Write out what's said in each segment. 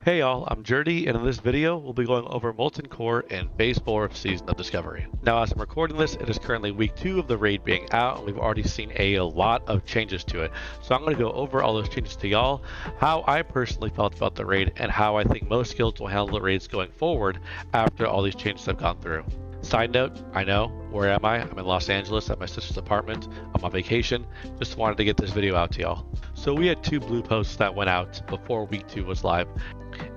Hey y'all, I'm Jerdy, and in this video, we'll be going over Molten Core in Phase 4 of Season of Discovery. Now, as I'm recording this, it is currently week 2 of the raid being out, and we've already seen a lot of changes to it. So I'm going to go over all those changes to y'all, how I personally felt about the raid, and how I think most guilds will handle the raids going forward after all these changes have gone through. Side note, I know, where am I? I'm in Los Angeles at my sister's apartment. I'm on vacation. Just wanted to get this video out to y'all. So we had 2 blue posts that went out before week 2 was live.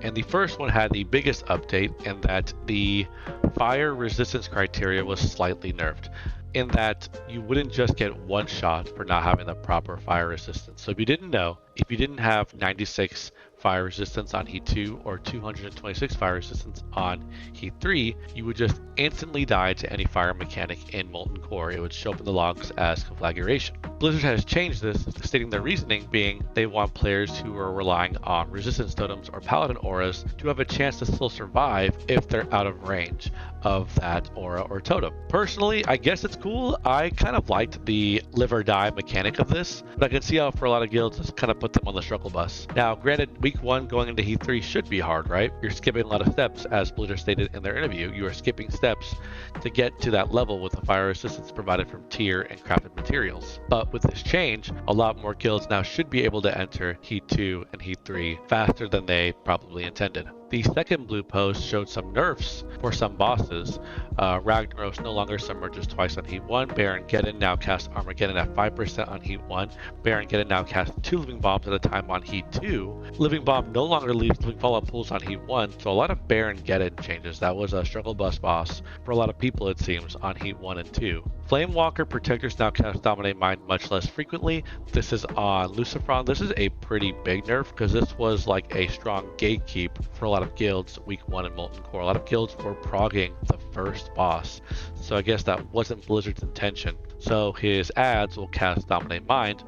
And the first one had the biggest update in that the fire resistance criteria was slightly nerfed, in that you wouldn't just get one shot for not having the proper fire resistance. So if you didn't know, if you didn't have 96 fire resistance on heat 2 or 226 fire resistance on heat 3, you would just instantly die to any fire mechanic in Molten Core. It would show up in the logs as conflagration. Blizzard has changed this, stating their reasoning being they want players who are relying on resistance totems or paladin auras to have a chance to still survive if they're out of range of that aura or totem. Personally, I guess it's cool. I kind of liked the live or die mechanic of this, but I can see how for a lot of guilds it's kind of put them on the struggle bus. Now, granted, week 1 going into heat 3 should be hard, right? You're skipping a lot of steps, as Blizzard stated in their interview. You are skipping steps to get to that level with the fire resistance provided from tier and crafted materials. But with this change, a lot more guilds now should be able to enter heat 2 and heat 3 faster than they probably intended. The second blue post showed some nerfs for some bosses. Ragnaros no longer submerges twice on heat 1. Baron Geddon now casts Armageddon at 5% on heat 1. Baron Geddon now casts 2 living bombs at a time on heat 2. Living bomb no longer leaves living fallout pools on heat 1, so a lot of Baron Geddon changes. That was a struggle bus boss for a lot of people, it seems, on heat 1 and 2. Flamewalker Protectors now cast Dominate Mind much less frequently. This is on Lucifron. This is a pretty big nerf because this was like a strong gatekeep for a lot of guilds week 1 in Molten Core. A lot of guilds were progging the first boss, so I guess that wasn't Blizzard's intention. So his ads will cast Dominate Mind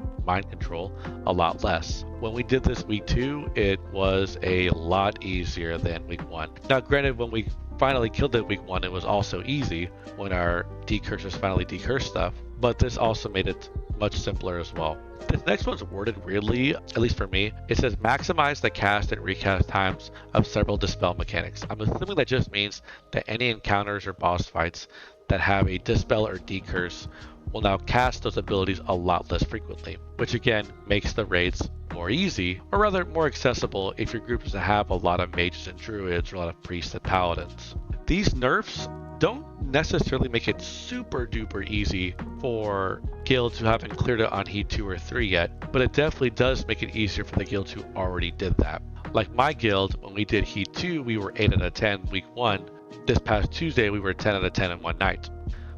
control, a lot less. When we did this week 2, it was a lot easier than week 1. Now granted, when we finally killed it week 1, it was also easy when our decursors finally decursed stuff, but this also made it much simpler as well. This next one's worded weirdly, at least for me. It says maximize the cast and recast times of several dispel mechanics. I'm assuming that just means that any encounters or boss fights that have a dispel or decurse will now cast those abilities a lot less frequently, which again makes the raids more easy, or rather more accessible if your group doesn't have a lot of mages and druids or a lot of priests and paladins. These nerfs don't necessarily make it super duper easy for guilds who haven't cleared it on heat 2 or 3 yet, but it definitely does make it easier for the guilds who already did that. Like my guild, when we did heat 2, we were 8 out of 10 week 1. This past Tuesday, we were 10 out of 10 in one night.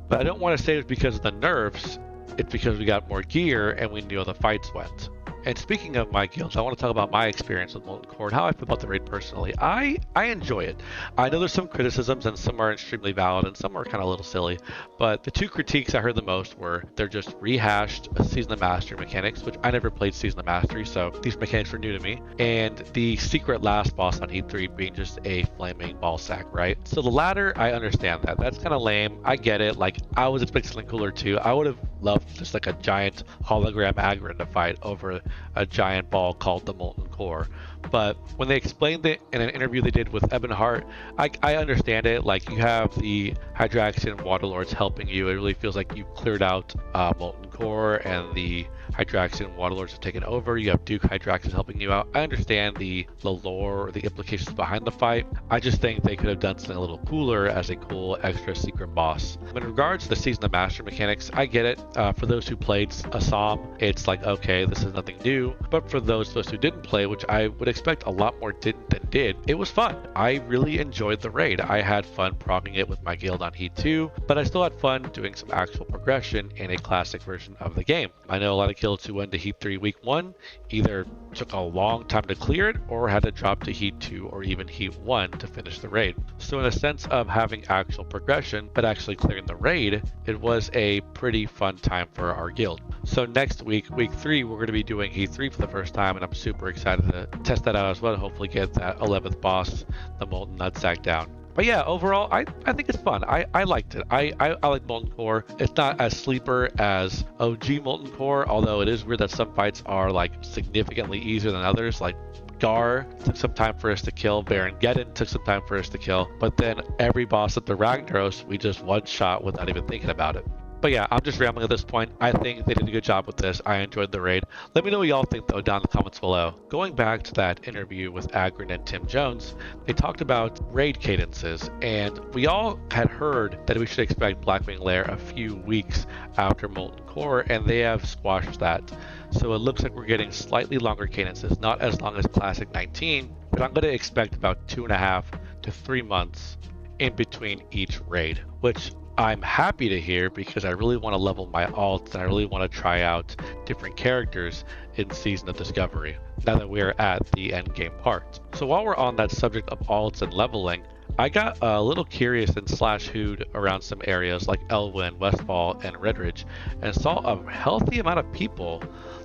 But I don't want to say it's because of the nerfs, it's because we got more gear and we knew how the fights went. And speaking of my guilds, I want to talk about my experience with Molten Core and how I feel about the raid personally. I enjoy it. I know there's some criticisms and some are extremely valid and some are kind of a little silly, but the 2 critiques I heard the most were they're just rehashed Season of Mastery mechanics, which I never played Season of Mastery, so these mechanics were new to me, and the secret last boss on heat 3 being just a flaming ball sack, right? So the latter, I understand that. That's kind of lame. I get it. Like, I was expecting something cooler too. I would have loved just like a giant hologram Agron to fight over a giant ball called the Molten Core. But when they explained it in an interview they did with Ebonheart, I understand it. Like, you have the Hydraxian Waterlords helping you. It really feels like you cleared out Molten Core and the Hydraxian Waterlords have taken over. You have Duke Hydraxian helping you out. I understand the lore or the implications behind the fight. I just think they could have done something a little cooler as a cool extra secret boss. In regards to the Season of Master mechanics, I get it. For those who played Assam, it's like, okay, this is nothing new. But for those of us who didn't play, which I would expect a lot more didn't than did, it was fun. I really enjoyed the raid. I had fun progging it with my guild on heat 2, but I still had fun doing some actual progression in a classic version of the game. I know a lot of guilds who went to heat 3 week 1 either took a long time to clear it or had to drop to heat 2 or even heat 1 to finish the raid. So in a sense of having actual progression but actually clearing the raid, it was a pretty fun time for our guild. So next week, week 3, we're going to be doing heat 3 for the first time, and I'm super excited to test that out as well and hopefully get that 11th boss, the Molten Nutsack, down. But yeah, overall, I think it's fun. I liked it. I like Molten Core. It's not as sleeper as OG Molten Core, although it is weird that some fights are like significantly easier than others. Like Gar took some time for us to kill. Baron Geddon took some time for us to kill. But then every boss at the Ragnaros, we just one-shot without even thinking about it. But yeah, I'm just rambling at this point. I think they did a good job with this. I enjoyed the raid. Let me know what y'all think, though, down in the comments below. Going back to that interview with Agrin and Tim Jones, they talked about raid cadences, and we all had heard that we should expect Blackwing Lair a few weeks after Molten Core, and they have squashed that. So it looks like we're getting slightly longer cadences, not as long as Classic 19, but I'm going to expect about 2.5 to 3 months in between each raid, which I'm happy to hear because I really want to level my alts and I really want to try out different characters in Season of Discovery now that we're at the end game part. So while we're on that subject of alts and leveling, I got a little curious in /Hood around some areas like Elwyn, Westfall, and Redridge, and saw a healthy amount of people,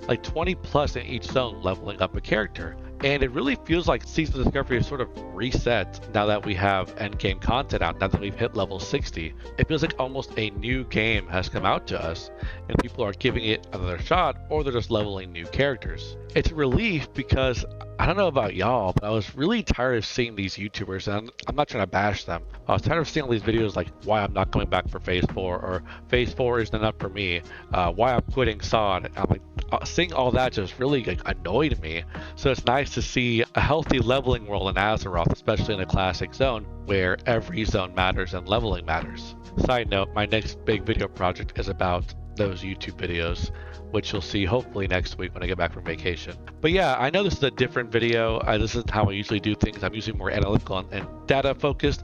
like 20 plus in each zone, leveling up a character. And it really feels like Season of Discovery is sort of reset now that we have endgame content out, now that we've hit level 60. It feels like almost a new game has come out to us, and people are giving it another shot, or they're just leveling new characters. It's a relief because I don't know about y'all, but I was really tired of seeing these YouTubers, and I'm not trying to bash them. I was tired of seeing all these videos like why I'm not coming back for Phase 4, or Phase 4 isn't enough for me, why I'm quitting SoD. I'm like, seeing all that just really annoyed me. So it's nice to see a healthy leveling world in Azeroth, especially in a classic zone where every zone matters and leveling matters. Side note, my next big video project is about those YouTube videos, which you'll see hopefully next week when I get back from vacation. But yeah, I know this is a different video. This isn't how I usually do things. I'm usually more analytical and data focused.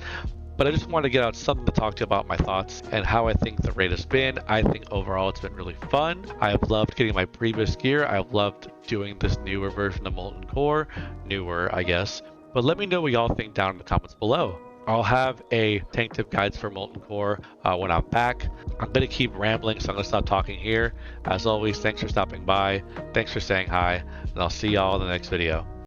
But I just wanted to get out something to talk to you about my thoughts and how I think the raid has been. I think overall it's been really fun. I have loved getting my previous gear. I have loved doing this newer version of Molten Core. Newer, I guess. But let me know what y'all think down in the comments below. I'll have a tank tip guides for Molten Core when I'm back. I'm going to keep rambling, so I'm going to stop talking here. As always, thanks for stopping by. Thanks for saying hi, and I'll see y'all in the next video.